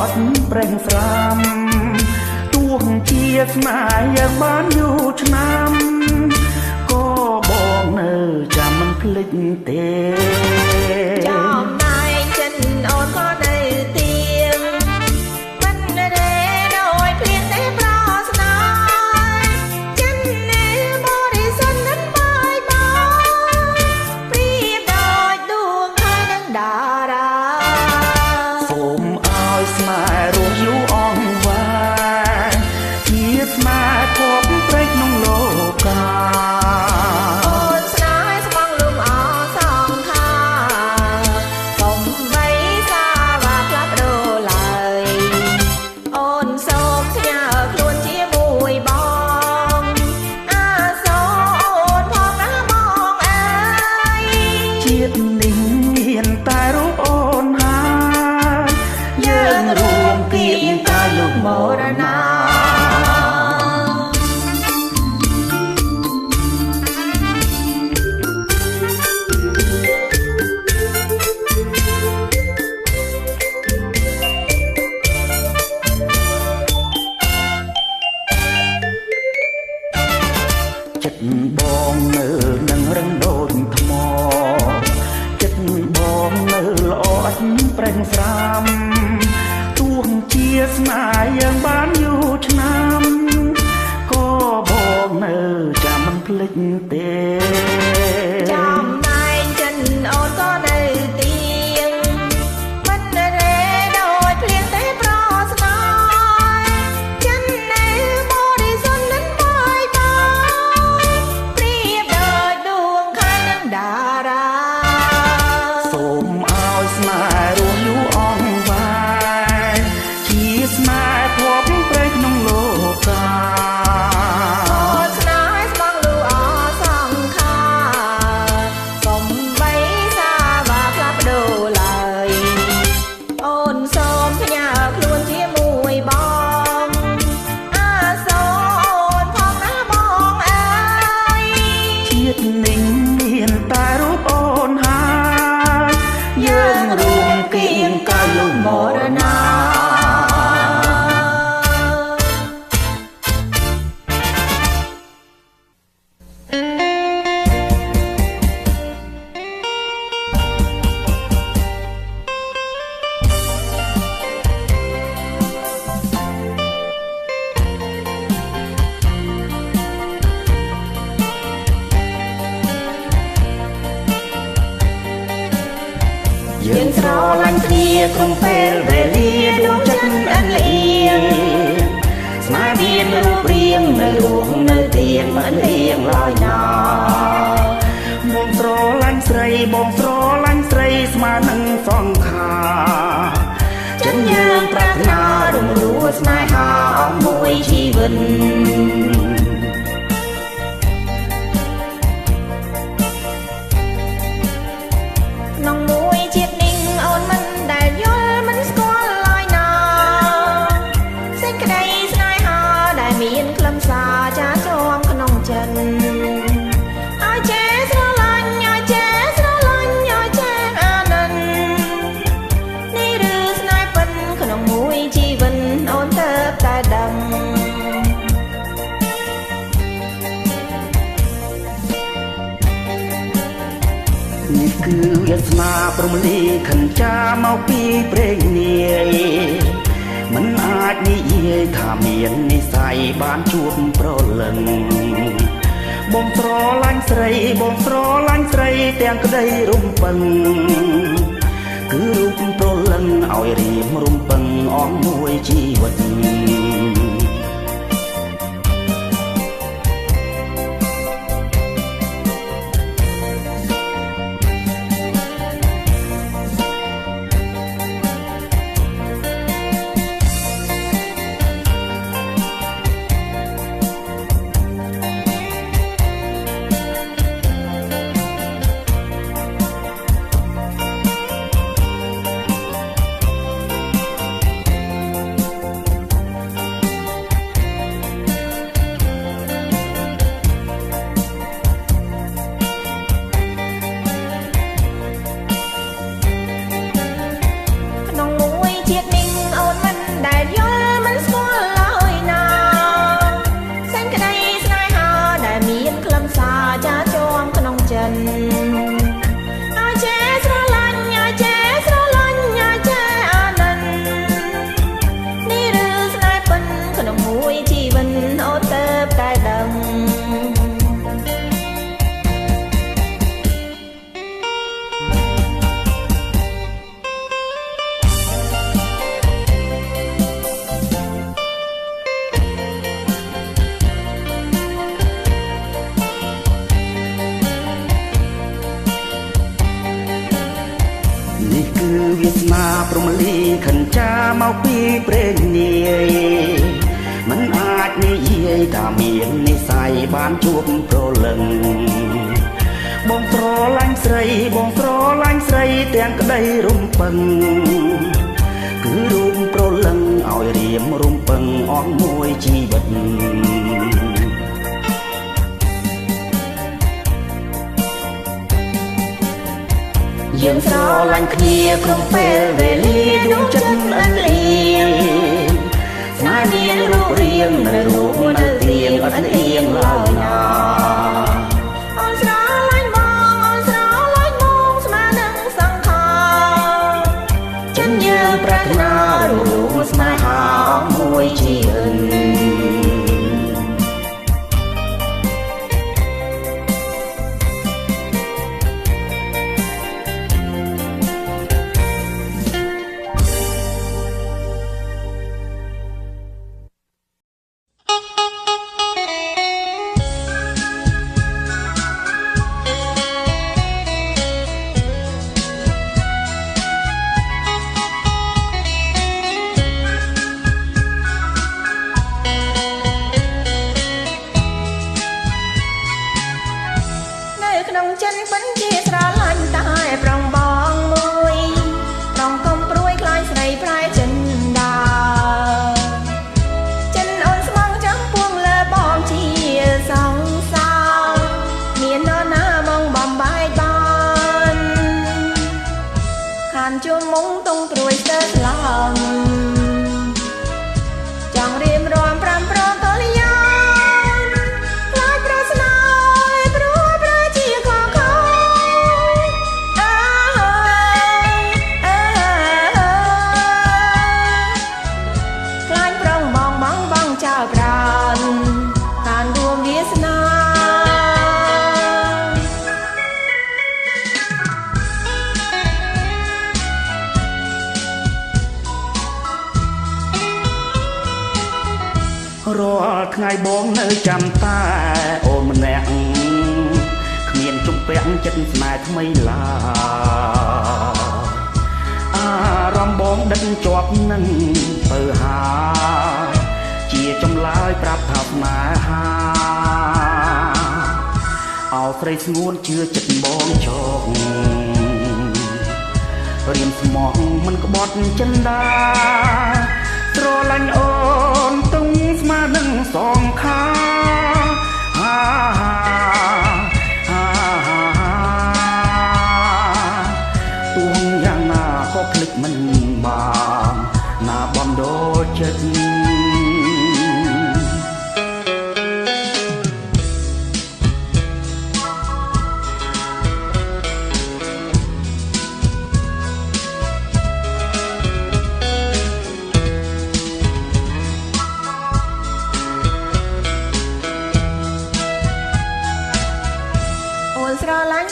ត់ប្រេងស្រាំទោះជាស្នេហ៍យ៉ាងបានយូរឆ្នាំក៏បងនៅចាំមិនភ្លេចទេចំណាយចិនអូនក៏នៅទៀងមិនរេដោយភ្លៀងទេប្រស្នាចិននេះបរិសុទ្ធនឹងបាយបាយព្រៀបដោយដួងខែនឹងតារាសូមឲ្យស្នេហ៍រស់យូរអង្វែងជាស្នេហ៍គប់ព្រៃក្នុងលោកាអូនស្នេហ៍ស្មងលំអសងខាកុំបីសាវាផ្លាស់ប្ដូរឡើយអូនសូមផ្ញើខ្លួនជាមួយបងអាសូរអូនផងណាបងអើយជាតិនេះមានតែរូបអូនហើយយើងរួមគៀបកាយលោកមរណាចិត្តបងនៅនឹងរឹងដូចថ្មចិត្តបងនៅល្អឥតប្រេងស្រាំទោះជាស្នេហ៍យ៉ាងបានយូរឆ្នាំក៏បងនៅចាំមិនភ្លេចទេចំណាយចិនអូនក៏នៅទៀងមិនរេដោយភ្លៀងទេប្រស្នាចិននេះបរិសុទ្ធនឹងបាយបាយព្រៀបដោយដួងខែនឹងតារាសូមឲ្យស្នេហ៍រស់យូរអង្វែងជាស្នេហ៍គប់ព្រៃក្នុងលោកាអូនស្នេហ៍ស្មងលូអសងខាកុំបីសាវាផ្លាស់ប្ដូរឡើយអូនសូមផ្ញើខ្លួនជាមួយបងអាសូរអូនផងណាបងអើយជាតិនេះមានតែរូបអូនហើយយើងរួមគៀងកាយលោកមរណាយើងស្រឡាញ់គ្នាក្នុងពេលវេលាដួងចិត្តអន្លៀងស្នេហ៍មានរូបរាងនៅរស់នៅទៀងមិនលៀងឡើយណាបងស្រឡាញ់ស្រីបងស្រឡាញ់ស្រីស្មើនឹងសង្ខារចិនយើងប្រាថ្នារំលួស្នេហាអស់មួយជីវិតក្នុងមួយជាតិនេះអូនមិនដែលយល់មិនស្គាល់ឡើយណាសេចក្តីស្នេហាដែលមានខ្លឹមសារចាជាប់ក្នុងចិត្តឲ្យចេះស្រឡាញ់ឲ្យចេះស្រឡាញ់ឲ្យចេះអាណិននេះឬស្នេហ៍ពិតក្នុងមួយជីវិតអូនទៅតែដឹងនេះគឺវាសនាព្រមលីខិនចាមកពីព្រេងនាយមិនអាចនិយាយថាមាននិស័យបានជួបប្រលឹងបងស្រឡាញ់ស្រីបងស្រឡាញ់ស្រីទាំងក្តីរំពឹងគឺរូបប្រលឹងឲ្យរៀមរំពឹងអស់មួយជីវិត មកពីព្រេងនាយមិនអាចនិយាយថាមាននិស័យបានជួបប្រលឹងបងស្រឡាញ់ស្រីបងស្រឡាញ់ស្រីទាំងក្តីរំពឹងគឺរូបប្រលឹងឲ្យរៀមរំពឹងអស់មួយជីវិតយើងស្រឡាញ់គ្នាក្នុងពេលវេលាដួងចិត្តអិនអៀងស្នេហ៍មានរូបរាងនៅរូបនៅទៀងអត់អៀងឡើយណាអូនស្រឡាញ់បងអូនស្រឡាញ់បងស្មើនឹងសង្ខារចិនយើងប្រាថ្នារូបស្នេហាអស់មួយជីវិតក្នុងចិត្តពិនជាស្រឡាញ់តែប្រងបងមួយប្រងកុំព្រួយខ្លាចស្រីប្រែចិនដាចិនអូនស្មងចាំពួងលើបងជាសង្សារមាននរណាមកបំបាយបានខានជួនមុងតុងព្រួយស្ទើរស្លងចង់រៀមរាំប្រាំប្រងតលយារាល់ថ្ងៃបងនៅចាំតែអូនម្នាក់គ្មានជំពាក់ចិត្តស្នេហ៍ថ្មីឡើយអារម្មណ៍បងដិតជាប់នឹងទៅហាជាចម្លើយប្រាប់ថាស្នេហាអោស្រីស្ងួនជឿចិត្តបងចងរៀមស្មោះមិនក្បត់ចិនដាស្រឡាញ់អូនទុំស្មើនឹងសងខាទួងយ៉ាងណាក៏ភ្លេចមិនបានណាបំដោចិត្ត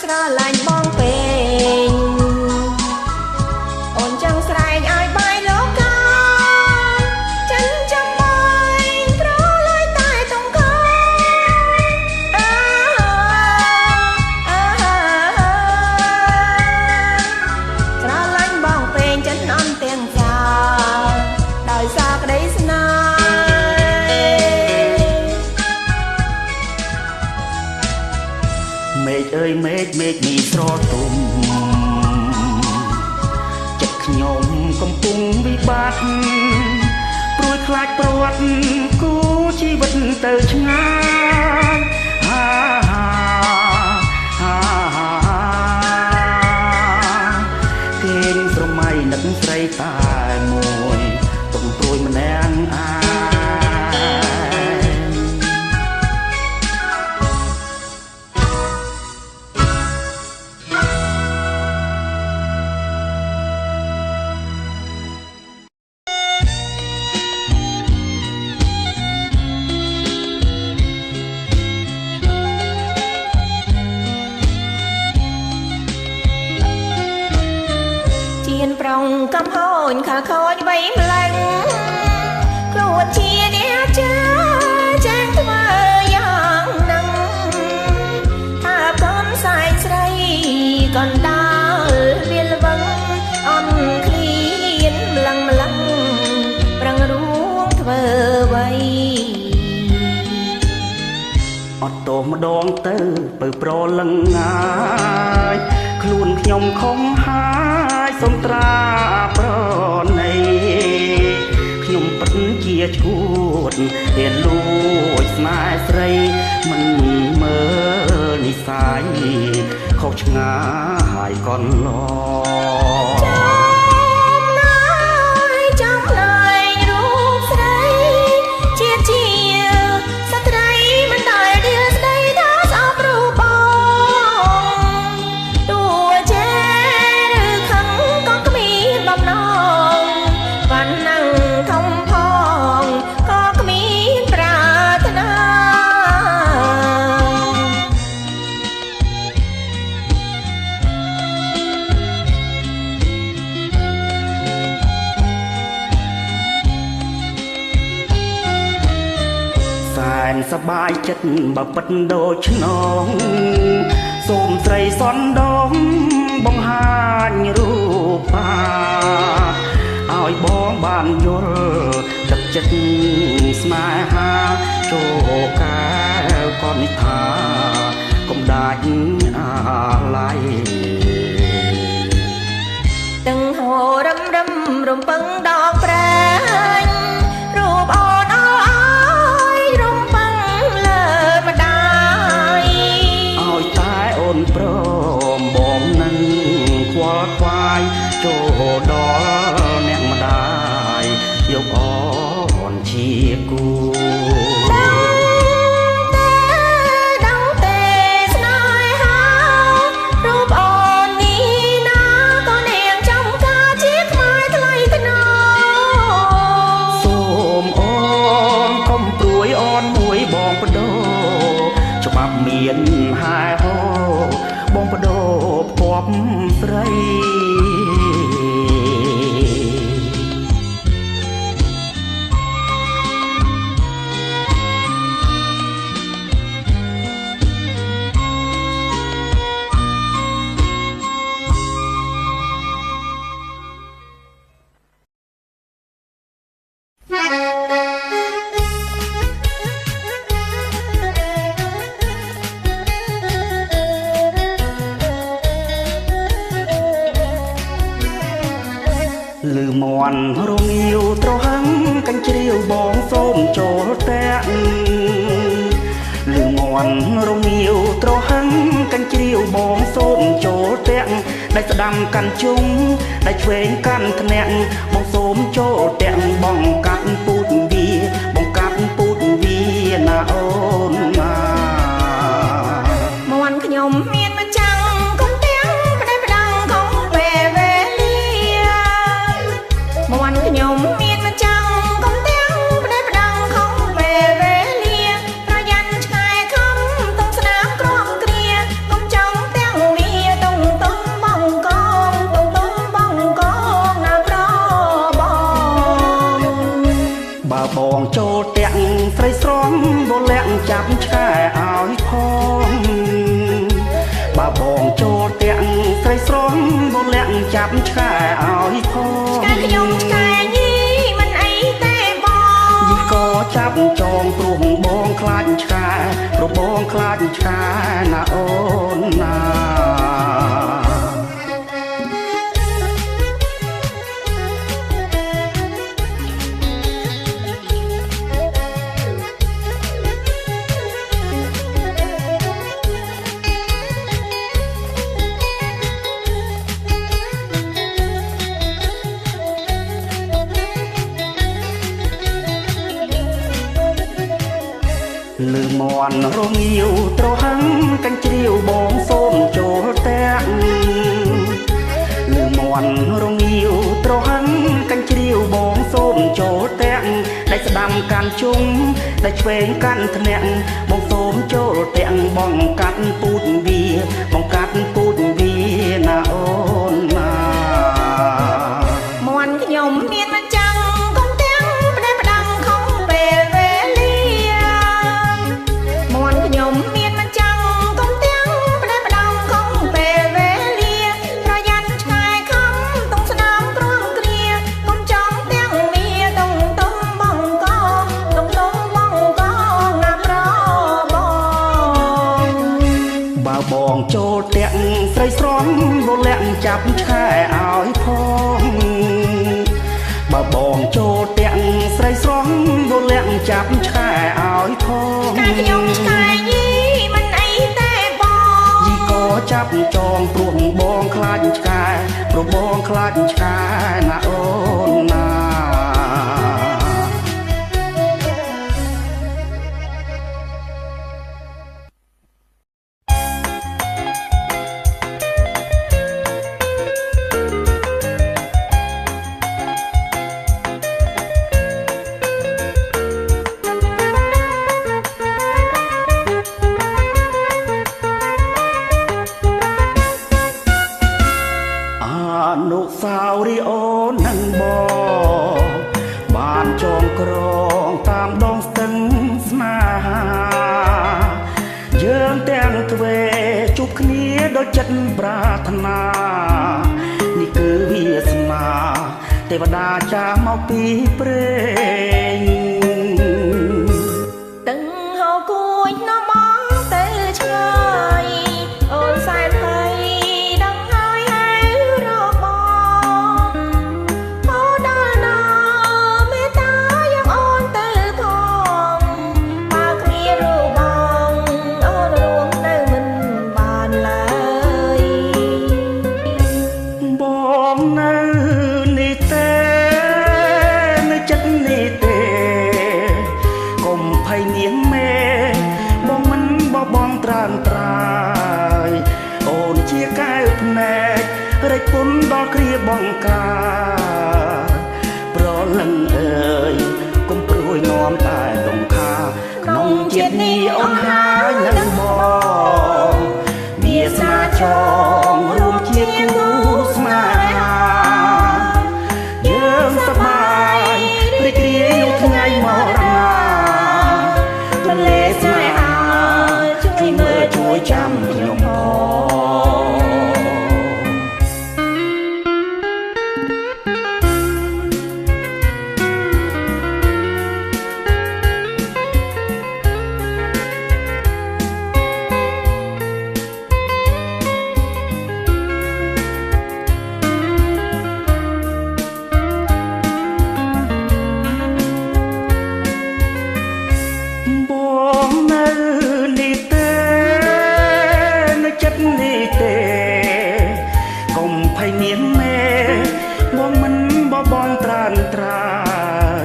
ស្រឡាញ់បងពេញអូនចង់ស្រែកឲ្យបាយលោកាចិនចាំបាយប្រឡាយតែតងកាស្រឡាញ់បងពេញចិនអន់ទាំងសាដោយសារក្តីស្នេហ៍មេឃអើយមេឃនេះស្រទុំចិត្តខ្ញុំកំពុងវិបត្តិព្រួយខ្លាចព្រាត់គូជីវិតទៅឆ្ងាយគេងស្រមៃនឹកស្រីតែមួយទុំព្រួយម្នាក់ប្រងកំហូនខាខូចវៃម្លេងខ្លួនជាអ្នកចាចាងធ្វើយ៉ាងនឹងថាកូនសាយស្រីកណ្ដាលវាល្វឹងអន់ឃ្លៀនម្លឹង ធ្វើអ្វីអត់ទោសម្ដងទៅបើប្រលឹងងាយខ្លួនខ្ញុំខំហាយសុំត្រាប្រណីខ្ញុំពិតជាឈួតហ៊ានលួចស្នេហ៍ស្រីមិនមើលនិស័យខុសឆ្ងាយកន្លងសប្បាយចិត្តបើពិតដូចឆ្នងសូមស្រីសនដងបង្ហាញរូបាឲ្យបងបានយល់ទឹកចិត្តស្នេហាចូលកែវកនិដ្ឋាកុំដាច់អាឡ័យទាំងហូររឹមរឹមរំពឹងដកប្រែងរូបអូនអើយរំពឹងលើម្ដាយឲ្យតែអូនព្រមបងនឹងខ្វល់ខ្វាយចូលដល់អ្នកម្ដាយយកអូនជាគូមានហាយហោបងបដោពពស្រីលឺមន់រងាវត្រហឹងកាញ់ជ្រាវបងសូមចូលតាក់លឺមន់រងាវត្រហឹងកាញ់ជ្រាវបងសូមចូលតាក់ដៃស្ដាំកាន់ជុំដៃឆ្វេងកាន់ធ្នាក់បងសូមចូលតាក់បងកាត់ពូតវាបងកាត់ពូតវាណាអូនណាមន់ខ្ញុំមានមិនចាំងកុំទាំងផ្ដេសផ្ដាំងកុំពេលវេលាមន់ខ្ញុំមានមិនចាំងកុំទាំងផ្ដេសផ្ដាំងខំពេលវេលាប្រយ័ត្នឆ្កែខំតុងស្នាមក្រំគ្រាកុំចង់ទាំងវាតុងតុងបងកងតុងតុងបងកងណាប្របងបើបងចូលតាក់ស្រីស្រំវលាក់ចាប់ឆ្កែឲ្យផងបើបងចូលតាក់ស្រីស្រំវលាក់ចាប់ឆ្កែឲ្យផងឆ្កែខ្ញុំឆ្កែញីមិនអីទេបងយីក៏ចាប់ចងព្រោះបងខ្លាចឆ្កែព្រោះបងខ្លាចឆ្កែណាអូនណាលឺមន់រងាវត្រហឹងកាញ់ជ្រាវបងសូមចូលតាក់លឺមន់រងាវត្រហឹងកាញ់ជ្រាវបងសូមចូលតាក់ដៃស្ដាំកាន់ជុំដៃឆ្វេងកាន់ធ្នាក់បងសូមចូលតាក់បងកាត់ពូតវាបងកាត់ពូតវាណាអូនណាមន់ខ្ញុំមានមិនចាំងកុំទាំងផ្ដេសផ្ដាំងខំពេលវេលាមន់ខ្ញុំមានមិនចាំងកុំទាំងផ្ដេសផ្ដាំងខំពេលវេលាប្រយ័ត្នឆ្កែខំតុងស្នាមក្រំគ្រាកុំចង់ទាំងវាតុងតុងបងកង ចាប់ឆែឲ្យផងបើបងចូលទាំងស្រីស្រស់វលាក់ចាប់ឆែឲ្យផងតែខ្ញុំឆ្កែយីមិនអីទេបងយីក៏ចាប់ចងព្រោះបងខ្លាចឆ្កែព្រោះបងខ្លាចឆ្កែណាអូនណាអនុស្សាវរីយ៍អូននឹងបងបានចងក្រងតាមដងស្ទឹងស្នេហាយើងទាំងទ្វេជួបគ្នាដោយចិត្តប្រាថ្នានេះគឺវាសនាទេវតាចាស់មកពីព្រេងទឹកហូរគួចនៅមកទៅឆ្ងាយអូនសែនហើយដឹងហើយហើយរកបងអូនដល់ណាមេត្តាយកអូនទៅផងបើគ្មានរូបបងអូនរួមនៅមិនបានឡើយបងនៅនេះទេនៅចិត្តនេះទេកុំភ័យនាងមេបងមិនបបងត្រានត្រាយអូនជាកែវភ្នែករែកពុនដល់គ្រាបង្ការប្រលឹងអើយកុំព្រួយនាំតែដងខាក្នុងជាតិនេះអូនហើយនឹងបងវាសនាចងរួមជាគូស្នេហាយើងសប្បាយរីករាយក្នុងថ្ងៃមរណាទន្លេស្នេហាជួយមើលជួយចាំខ្ញុំផងបងនៅនេះទេនៅចិត្តនេះទេកុំភ័យនាងមេបងមិនបបងត្រានត្រាយ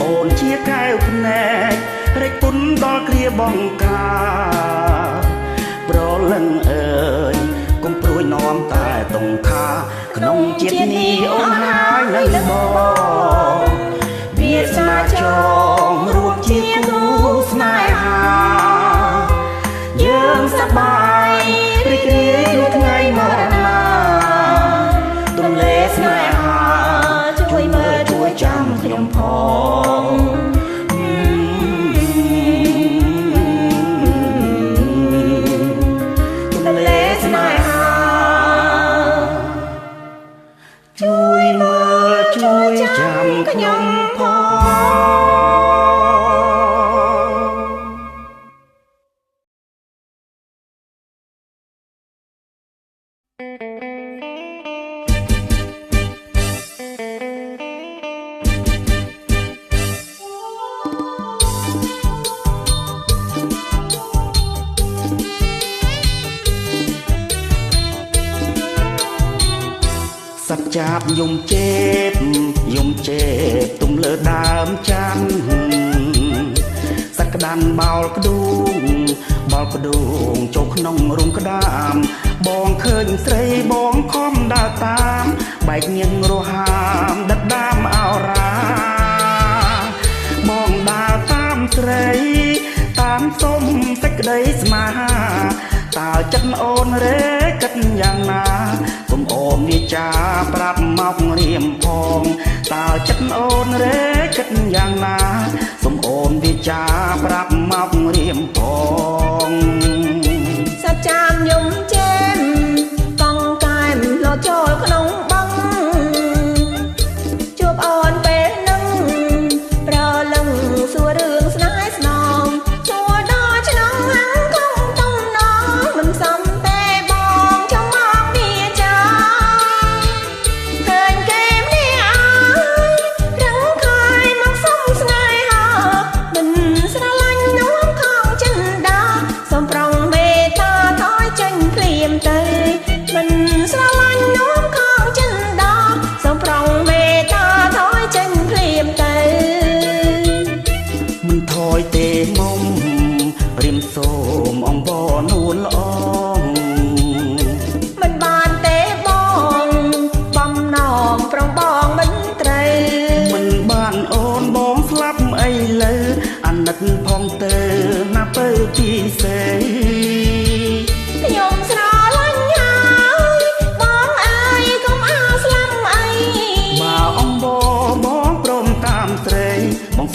អូនជាកែវភ្នែករែកពុនដល់គ្រាបង្ការប្រលឹងអើយកុំព្រួយនាំតែដងខាក្នុងជាតិនេះអូនហើយនឹងបងវាសនាចងរួមជាគូស្នេហាយើងសប្បាយរីករាយក្នុងថ្ងៃមរណាទន្លេស្នេហាជួយមើលជួយចាំខ្ញុំផងទន្លេស្នេហាជួយមើលជួយចាំខ្ញុំផងសត្វចាបយំចេបទុំលើដើមច័ន្ទសត្វក្តាន់បោលក្ដួងចូលក្នុងរោងក្ដាមបងឃើញស្រីបងខំដើរតាមបែកញឹងរហាមដិតដាមអោរាបងដើរតាមស្រីតាមសុំសេចក្តីស្នេហាតើចិត្តអូនរេគិតយ៉ាងណាសុំអូនវាចាប្រាប់មករៀមផងតើចិត្តអូនរេគិតយ៉ាងណាសុំអូនវាចាប្រាប់មករៀមផងសត្វចាមយំចេមកង់កែមលោចូលក្នុងបឹងជួបអូនពេលនឹងប្រលឹងសួររឿងស្នេហ៍ស្នងសួរដល់ឆ្នាំហាំងគង់ទំនងមិនសមទេបងចាំមកវាចា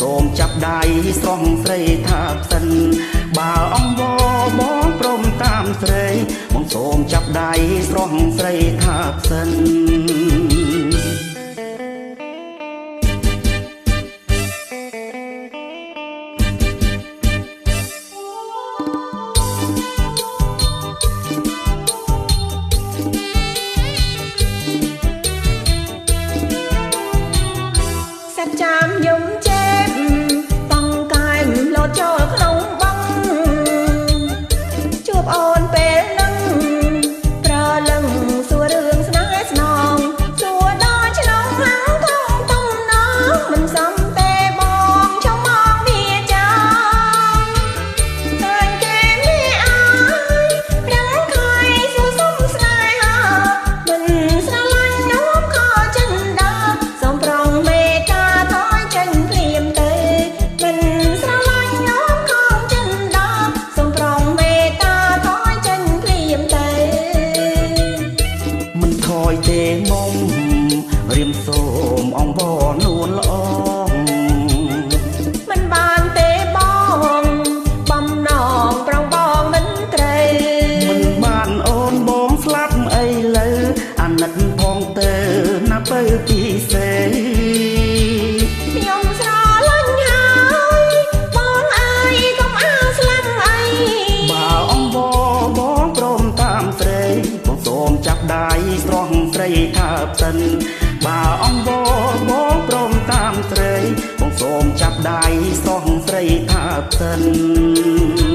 សូមចាប់ដៃស្រស់ស្រីថាសិនបើអង្វរបងព្រមតាមស្រីបងសូមចាប់ដៃស្រស់ស្រីថាសិនចាំយំចេបតង់កែមលោតចូលក្នុងបងជួបអូនពេលនឹងប្រលឹងសួររឿងស្នេហ៍ស្នងសួរដល់ឆ្លងហាំងធំទំនងមិនសំទេបងចំមកវាចាតែគេមានអើយដឹងខៃសួរសុំស្នេហាមិនស្រឡាញ់នោមខចិនដាសូមប្រងមេទេមុំរៀមសូមអង្វរនួនល្អមិនបានទេបងបំណងប្រងបងមិនត្រូវមិនបានអូនបងស្លាប់អីលើអាណិតផងទៅណាបើពីសេខ្ញុំស្រឡាញ់ហើយបងអើយកុំអាស្លាប់អីបើអង្វរបងព្រមតាមស្រីបងសូមចាប់ដៃស្រស់ស្រីថាសិនបើអង្វរបងព្រមតាមស្រីបងសូមចាប់ដៃស្រស់ស្រីថាសិន